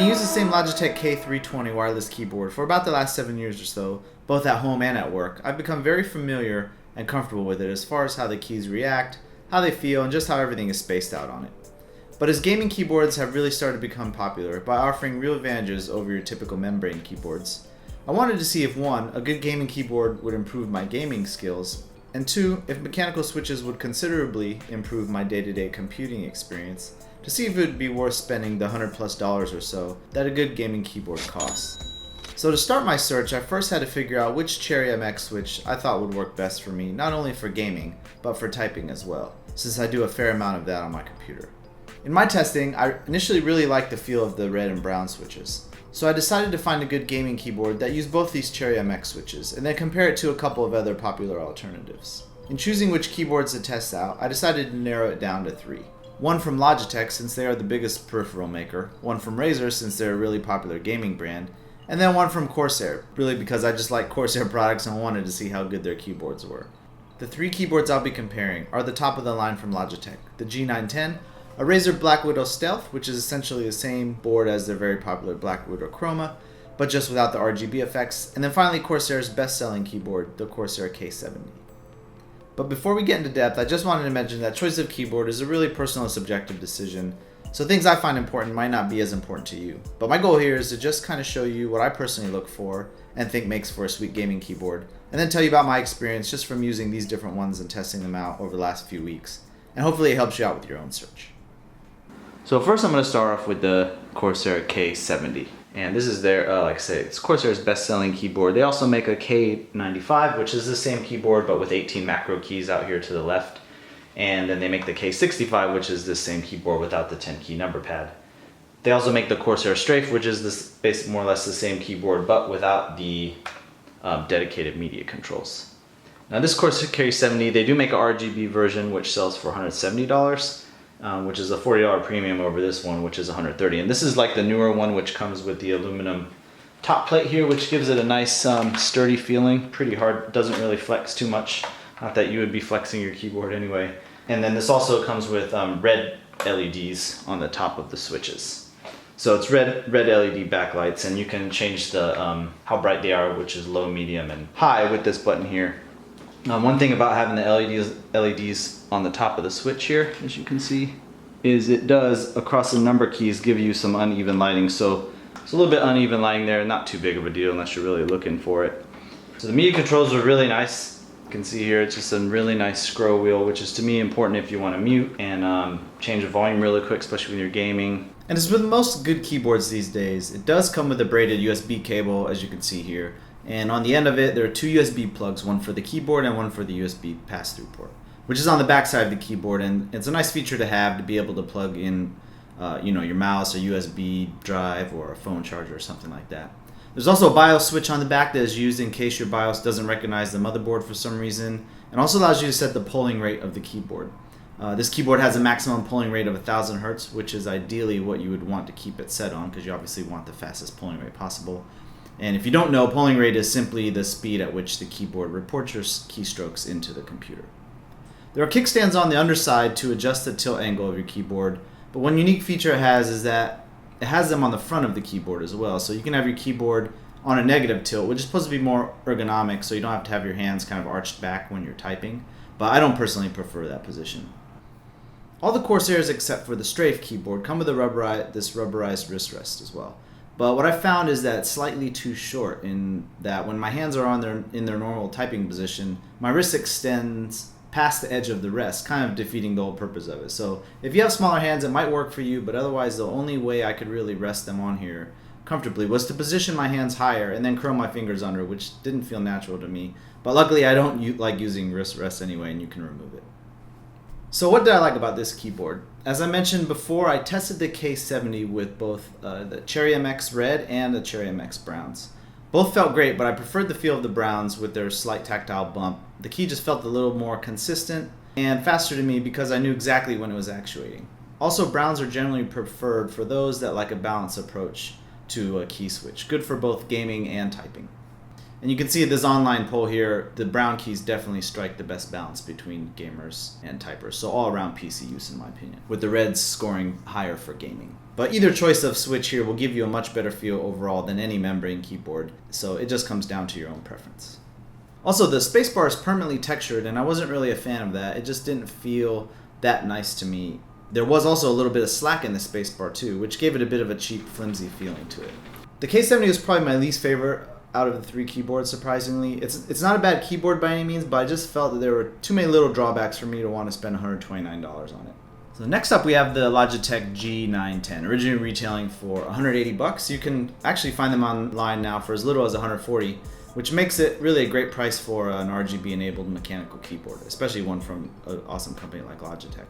been using the same Logitech K320 wireless keyboard for about the last 7 years or so, both at home and at work. I've become very familiar and comfortable with it as far as how the keys react, how they feel, and just how everything is spaced out on it. But as gaming keyboards have really started to become popular by offering real advantages over your typical membrane keyboards, I wanted to see if 1, a good gaming keyboard would improve my gaming skills, and 2, if mechanical switches would considerably improve my day-to-day computing experience, to see if it would be worth spending the $100+ or so that a good gaming keyboard costs. So to start my search, I first had to figure out which Cherry MX switch I thought would work best for me, not only for gaming, but for typing as well, since I do a fair amount of that on my computer. In my testing, I initially really liked the feel of the red and brown switches. So I decided to find a good gaming keyboard that used both these Cherry MX switches, and then compare it to a couple of other popular alternatives. In choosing which keyboards to test out, I decided to narrow it down to 3. One from Logitech, since they are the biggest peripheral maker, one from Razer, since they're a really popular gaming brand, and then one from Corsair, really because I just like Corsair products and wanted to see how good their keyboards were. The 3 keyboards I'll be comparing are the top of the line from Logitech, the G910, a Razer Blackwidow Stealth, which is essentially the same board as their very popular Blackwidow Chroma, but just without the RGB effects, and then finally Corsair's best-selling keyboard, the Corsair K70. But before we get into depth, I just wanted to mention that choice of keyboard is a really personal and subjective decision, so things I find important might not be as important to you. But my goal here is to just kind of show you what I personally look for and think makes for a sweet gaming keyboard, and then tell you about my experience just from using these different ones and testing them out over the last few weeks, and hopefully it helps you out with your own search. So first I'm going to start off with the Corsair K70. And this is their, like I said, it's Corsair's best-selling keyboard. They also make a K95, which is the same keyboard but with 18 macro keys out here to the left. And then they make the K65, which is the same keyboard without the 10-key number pad. They also make the Corsair Strafe, which is this more or less the same keyboard but without the dedicated media controls. Now this Corsair K70, they do make an RGB version which sells for $170. Which is a $40 premium over this one, which is $130. And this is like the newer one, which comes with the aluminum top plate here, which gives it a nice sturdy feeling. Pretty hard, doesn't really flex too much. Not that you would be flexing your keyboard anyway. And then this also comes with red LEDs on the top of the switches. So it's red LED backlights, and you can change the how bright they are, which is low, medium, and high with this button here. One thing about having the LEDs on the top of the switch here, as you can see, is it does, across the number keys, give you some uneven lighting. So it's a little bit uneven lighting there, not too big of a deal unless you're really looking for it. So the media controls are really nice. You can see here it's just a really nice scroll wheel, which is to me important if you want to mute and change the volume really quick, especially when you're gaming. And as with most good keyboards these days, it does come with a braided USB cable, as you can see here. And on the end of it, there are 2 USB plugs, one for the keyboard and one for the USB pass-through port, which is on the back side of the keyboard. And it's a nice feature to have, to be able to plug in your mouse, a USB drive, or a phone charger or something like that. There's also a BIOS switch on the back that is used in case your BIOS doesn't recognize the motherboard for some reason, and also allows you to set the polling rate of the keyboard. This keyboard has a maximum polling rate of 1000 Hz, which is ideally what you would want to keep it set on, because you obviously want the fastest polling rate possible. And if you don't know, polling rate is simply the speed at which the keyboard reports your keystrokes into the computer. There are kickstands on the underside to adjust the tilt angle of your keyboard, but one unique feature it has is that it has them on the front of the keyboard as well. So you can have your keyboard on a negative tilt, which is supposed to be more ergonomic, so you don't have to have your hands kind of arched back when you're typing, but I don't personally prefer that position. All the Corsairs except for the Strafe keyboard come with this rubberized wrist rest as well. But what I found is that it's slightly too short, in that when my hands are in their normal typing position, my wrist extends past the edge of the rest, kind of defeating the whole purpose of it. So if you have smaller hands, it might work for you, but otherwise the only way I could really rest them on here comfortably was to position my hands higher and then curl my fingers under, which didn't feel natural to me. But luckily I don't like using wrist rests anyway, and you can remove it. So what did I like about this keyboard? As I mentioned before, I tested the K70 with both the Cherry MX Red and the Cherry MX Browns. Both felt great, but I preferred the feel of the Browns with their slight tactile bump. The key just felt a little more consistent and faster to me because I knew exactly when it was actuating. Also, Browns are generally preferred for those that like a balanced approach to a key switch, good for both gaming and typing. And you can see this online poll here, the brown keys definitely strike the best balance between gamers and typers. So all around PC use in my opinion, with the reds scoring higher for gaming. But either choice of switch here will give you a much better feel overall than any membrane keyboard. So it just comes down to your own preference. Also, the spacebar is permanently textured, and I wasn't really a fan of that. It just didn't feel that nice to me. There was also a little bit of slack in the spacebar too, which gave it a bit of a cheap, flimsy feeling to it. The K70 was probably my least favorite out of the three keyboards, surprisingly. It's not a bad keyboard by any means, but I just felt that there were too many little drawbacks for me to want to spend $129 on it. So next up we have the Logitech G910, originally retailing for 180 bucks. You can actually find them online now for as little as 140, which makes it really a great price for an RGB enabled mechanical keyboard, especially one from an awesome company like Logitech.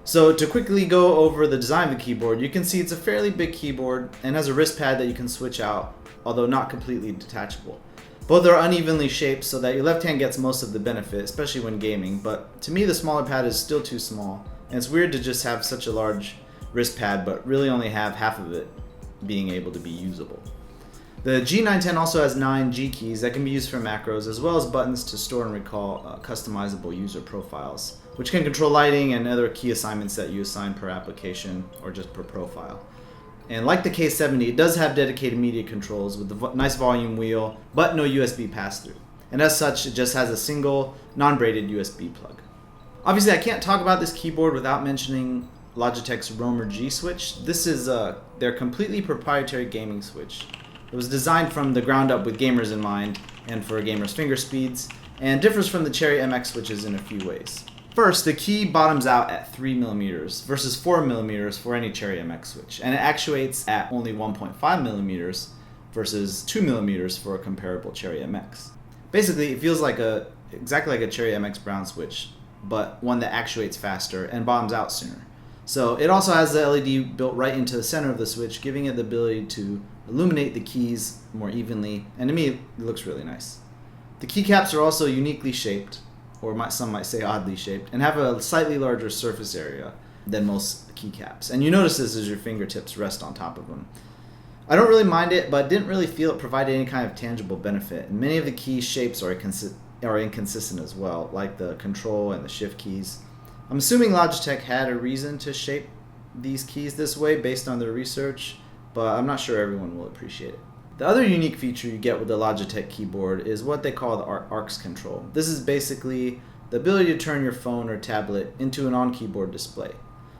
So to quickly go over the design of the keyboard, you can see it's a fairly big keyboard and has a wrist pad that you can switch out, although not completely detachable. Both are unevenly shaped so that your left hand gets most of the benefit, especially when gaming, but to me the smaller pad is still too small, and it's weird to just have such a large wrist pad but really only have half of it being able to be usable. The G910 also has 9 G keys that can be used for macros, as well as buttons to store and recall customizable user profiles, which can control lighting and other key assignments that you assign per application or just per profile. And like the K70, it does have dedicated media controls with a nice volume wheel, but no USB pass-through. And as such, it just has a single non-braided USB plug. Obviously, I can't talk about this keyboard without mentioning Logitech's Romer G switch. This is their completely proprietary gaming switch. It was designed from the ground up with gamers in mind and for gamers' finger speeds, and differs from the Cherry MX switches in a few ways. First, the key bottoms out at 3mm versus 4mm for any Cherry MX switch, and it actuates at only 1.5mm versus 2mm for a comparable Cherry MX. Basically, it feels like exactly like a Cherry MX brown switch, but one that actuates faster and bottoms out sooner. So it also has the LED built right into the center of the switch, giving it the ability to illuminate the keys more evenly, and to me it looks really nice. The keycaps are also uniquely shaped, or some might say oddly shaped, and have a slightly larger surface area than most keycaps. And you notice this as your fingertips rest on top of them. I don't really mind it, but didn't really feel it provided any kind of tangible benefit. And many of the key shapes are inconsistent as well, like the control and the shift keys. I'm assuming Logitech had a reason to shape these keys this way based on their research, but I'm not sure everyone will appreciate it. The other unique feature you get with the Logitech keyboard is what they call the ARCS control. This is basically the ability to turn your phone or tablet into an on-keyboard display.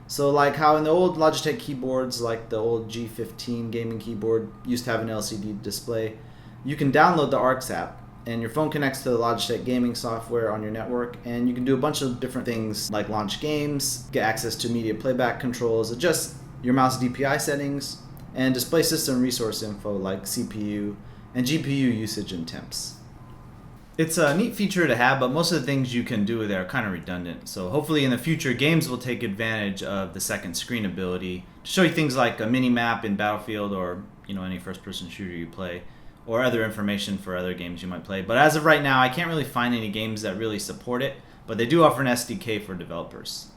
So like how in the old Logitech keyboards, like the old G15 gaming keyboard used to have an LCD display, you can download the ARCS app and your phone connects to the Logitech gaming software on your network, and you can do a bunch of different things like launch games, get access to media playback controls, adjust your mouse DPI settings, and display system resource info like CPU and GPU usage and temps. It's a neat feature to have, but most of the things you can do with it are kind of redundant. So hopefully in the future, games will take advantage of the second screen ability to show you things like a mini map in Battlefield or any first-person shooter you play, or other information for other games you might play. But as of right now, I can't really find any games that really support it, but they do offer an SDK for developers.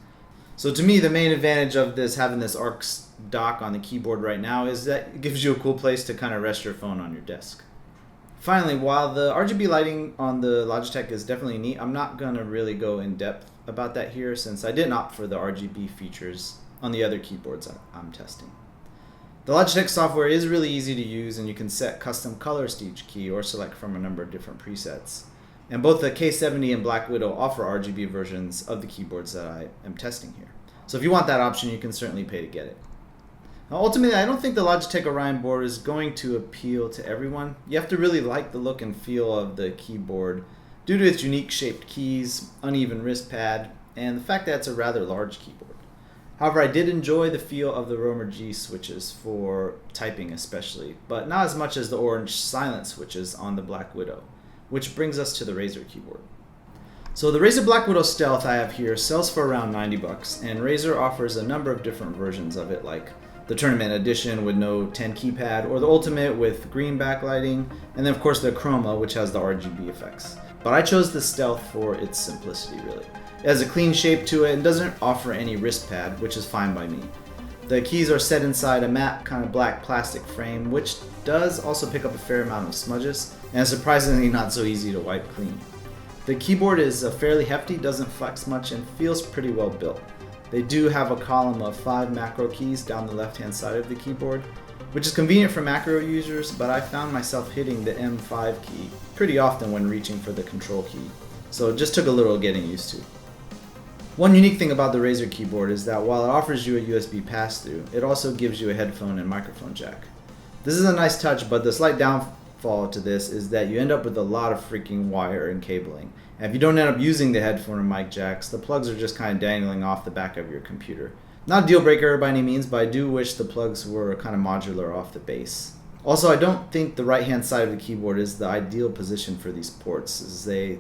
So to me, the main advantage of having this ARCS dock on the keyboard right now is that it gives you a cool place to kind of rest your phone on your desk. Finally, while the RGB lighting on the Logitech is definitely neat, I'm not going to really go in depth about that here since I didn't opt for the RGB features on the other keyboards I'm testing. The Logitech software is really easy to use, and you can set custom colors to each key or select from a number of different presets. And both the K70 and Blackwidow offer RGB versions of the keyboards that I am testing here. So if you want that option, you can certainly pay to get it. Now, ultimately, I don't think the Logitech Orion board is going to appeal to everyone. You have to really like the look and feel of the keyboard due to its unique shaped keys, uneven wrist pad, and the fact that it's a rather large keyboard. However, I did enjoy the feel of the Romer G switches for typing especially, but not as much as the orange silent switches on the Blackwidow, which brings us to the Razer keyboard. So the Razer Blackwidow Stealth I have here sells for around 90 bucks, and Razer offers a number of different versions of it, like the Tournament Edition with no 10 keypad, or the Ultimate with green backlighting, and then of course the Chroma, which has the RGB effects. But I chose the Stealth for its simplicity, really. It has a clean shape to it and doesn't offer any wrist pad, which is fine by me. The keys are set inside a matte kind of black plastic frame, which does also pick up a fair amount of smudges, and is surprisingly not so easy to wipe clean. The keyboard is fairly hefty, doesn't flex much, and feels pretty well built. They do have a column of 5 macro keys down the left hand side of the keyboard, which is convenient for macro users, but I found myself hitting the M5 key pretty often when reaching for the control key, so it just took a little getting used to. One unique thing about the Razer keyboard is that while it offers you a USB pass-through, it also gives you a headphone and microphone jack. This is a nice touch, but the slight downfall to this is that you end up with a lot of freaking wire and cabling. And if you don't end up using the headphone or mic jacks, the plugs are just kind of dangling off the back of your computer. Not a deal breaker by any means, but I do wish the plugs were kind of modular off the base. Also, I don't think the right hand side of the keyboard is the ideal position for these ports, as they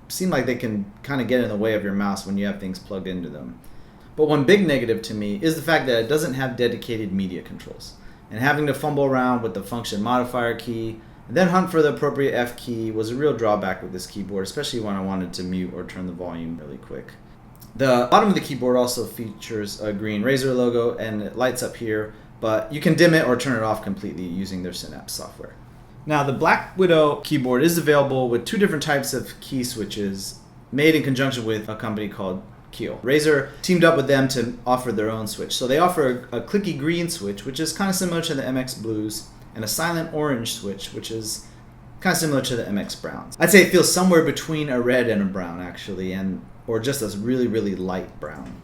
seem like they can kind of get in the way of your mouse when you have things plugged into them. But one big negative to me is the fact that it doesn't have dedicated media controls, and having to fumble around with the function modifier key and then hunt for the appropriate F key was a real drawback with this keyboard, especially when I wanted to mute or turn the volume really quick. The bottom of the keyboard also features a green Razer logo, and it lights up here, but you can dim it or turn it off completely using their Synapse software. Now, the Blackwidow keyboard is available with 2 different types of key switches made in conjunction with a company called Keel. Razer teamed up with them to offer their own switch. So they offer a clicky green switch, which is kind of similar to the MX Blues, and a silent orange switch, which is kind of similar to the MX Browns. I'd say it feels somewhere between a red and a brown, actually, or just a really, really light brown.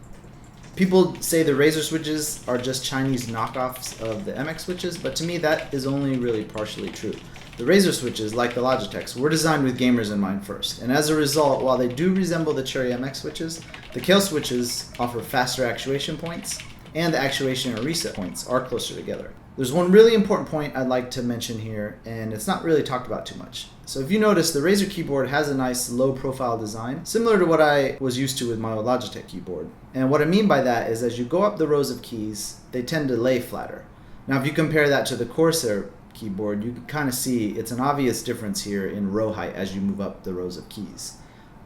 People say the Razer switches are just Chinese knockoffs of the MX switches, but to me that is only really partially true. The Razer switches, like the Logitechs, were designed with gamers in mind first, and as a result, while they do resemble the Cherry MX switches, the Kale switches offer faster actuation points, and the actuation and reset points are closer together. There's one really important point I'd like to mention here, and it's not really talked about too much. So if you notice, the Razer keyboard has a nice low profile design, similar to what I was used to with my Logitech keyboard. And what I mean by that is as you go up the rows of keys, they tend to lay flatter. Now if you compare that to the Corsair keyboard, you can kind of see it's an obvious difference here in row height as you move up the rows of keys.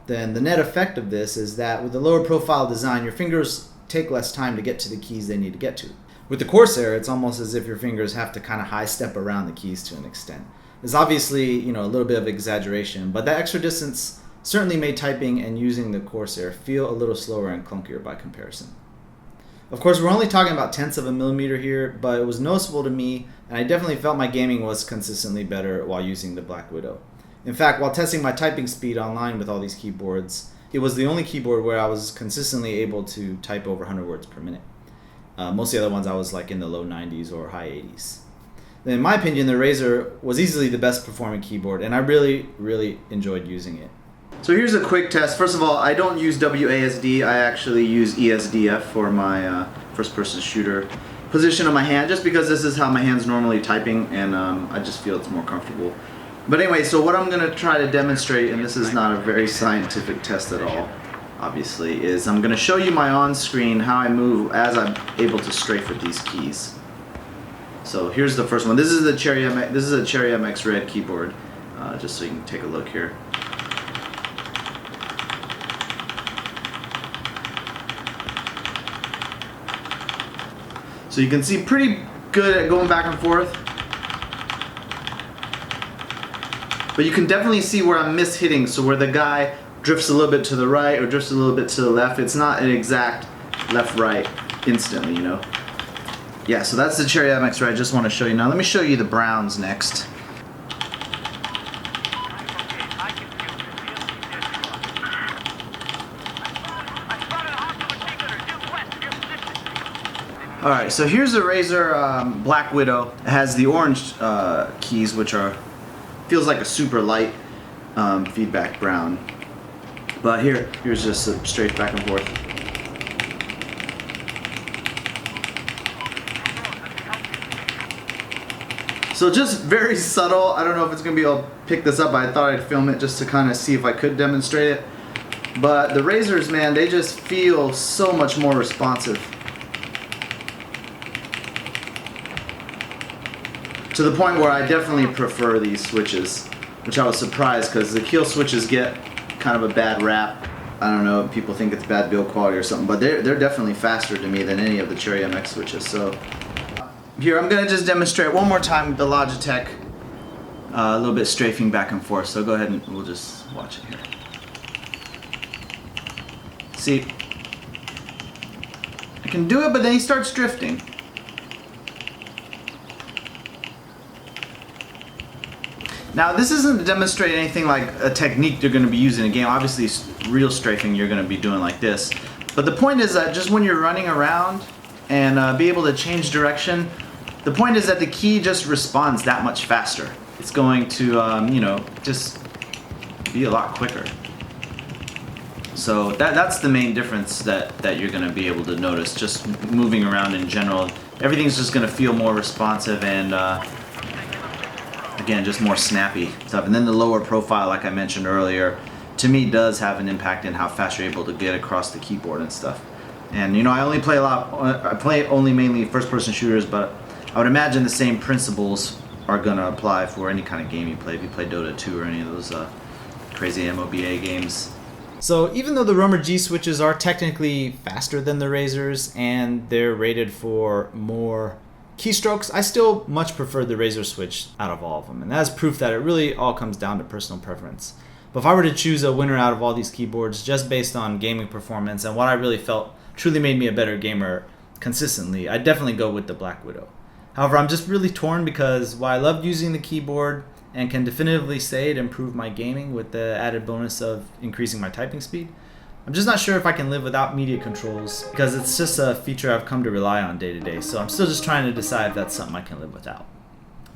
Then the net effect of this is that with the lower profile design, your fingers take less time to get to the keys they need to get to. With the Corsair, it's almost as if your fingers have to kind of high step around the keys to an extent. It's obviously, a little bit of exaggeration, but that extra distance certainly made typing and using the Corsair feel a little slower and clunkier by comparison. Of course, we're only talking about tenths of a millimeter here, but it was noticeable to me, and I definitely felt my gaming was consistently better while using the Blackwidow. In fact, while testing my typing speed online with all these keyboards, it was the only keyboard where I was consistently able to type over 100 words per minute. Most of the other ones I was like in the low 90s or high 80s. In my opinion, the Razer was easily the best performing keyboard, and I really, really enjoyed using it. So here's a quick test. First of all, I don't use WASD. I actually use ESDF for my first-person shooter position of my hand, just because this is how my hand's normally typing, and I just feel it's more comfortable. But anyway, so what I'm going to try to demonstrate, and this is not a very scientific test at all, obviously, is I'm going to show you my on-screen how I move as I'm able to strafe with these keys. So here's the first one. This is a Cherry MX Red keyboard, just so you can take a look here. So you can see pretty good at going back and forth, but you can definitely see where I'm mishitting. So where the guy drifts a little bit to the right or drifts a little bit to the left, it's not an exact left-right instantly, Yeah, so that's the Cherry MX Red I just want to show you. Now let me show you the browns next. Alright, so here's the Razer Blackwidow. It has the orange keys, which feels like a super light feedback brown. But here's just a straight back and forth. So just very subtle. I don't know if it's going to be able to pick this up, but I thought I'd film it just to kind of see if I could demonstrate it. But the Razers, man, they just feel so much more responsive. To the point where I definitely prefer these switches, which I was surprised because the Keel switches get kind of a bad rap I don't know, people think it's bad build quality or something, but they're definitely faster to me than any of the Cherry MX switches. So here, I'm gonna just demonstrate one more time with the Logitech, a little bit strafing back and forth. So go ahead and we'll just watch it here. See, I can do it, but then he starts drifting. Now, this isn't to demonstrate anything like a technique you're going to be using in a game. Obviously, real strafing you're going to be doing like this. But the point is that just when you're running around and be able to change direction, the point is that the key just responds that much faster. It's going to, you know, just be a lot quicker. So that's the main difference that you're going to be able to notice. Just moving around in general, everything's just going to feel more responsive and again, just more snappy stuff. And then the lower profile, like I mentioned earlier, to me does have an impact in how fast you're able to get across the keyboard and stuff. And you know, I play only mainly first-person shooters, but I would imagine the same principles are gonna apply for any kind of game you play. If you play Dota 2 or any of those crazy MOBA games. So even though the Romer G switches are technically faster than the Razers and they're rated for more keystrokes, I still much prefer the Razer switch out of all of them, and that's proof that it really all comes down to personal preference. But if I were to choose a winner out of all these keyboards just based on gaming performance and what I really felt truly made me a better gamer consistently, I'd definitely go with the Blackwidow. However, I'm just really torn because while I loved using the keyboard and can definitively say it improved my gaming with the added bonus of increasing my typing speed, I'm just not sure if I can live without media controls because it's just a feature I've come to rely on day to day. So I'm still just trying to decide if that's something I can live without.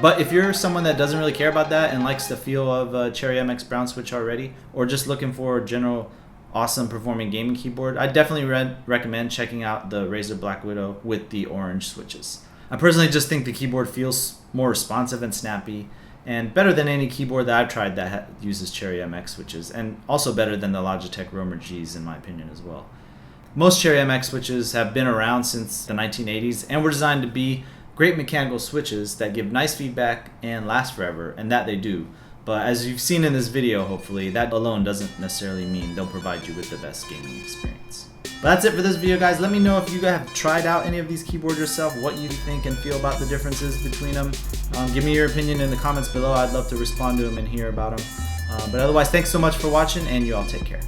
But if you're someone that doesn't really care about that and likes the feel of a Cherry MX Brown switch already, or just looking for a general awesome performing gaming keyboard, I definitely recommend checking out the Razer Blackwidow with the orange switches. I personally just think the keyboard feels more responsive and snappy, and better than any keyboard that I've tried that uses Cherry MX switches, and also better than the Logitech Romer Gs in my opinion as well. Most Cherry MX switches have been around since the 1980s and were designed to be great mechanical switches that give nice feedback and last forever, and that they do. But as you've seen in this video, hopefully, that alone doesn't necessarily mean they'll provide you with the best gaming experience. But that's it for this video, guys. Let me know if you have tried out any of these keyboards yourself, what you think and feel about the differences between them. Give me your opinion in the comments below. I'd love to respond to them and hear about them. But otherwise, thanks so much for watching, and you all take care.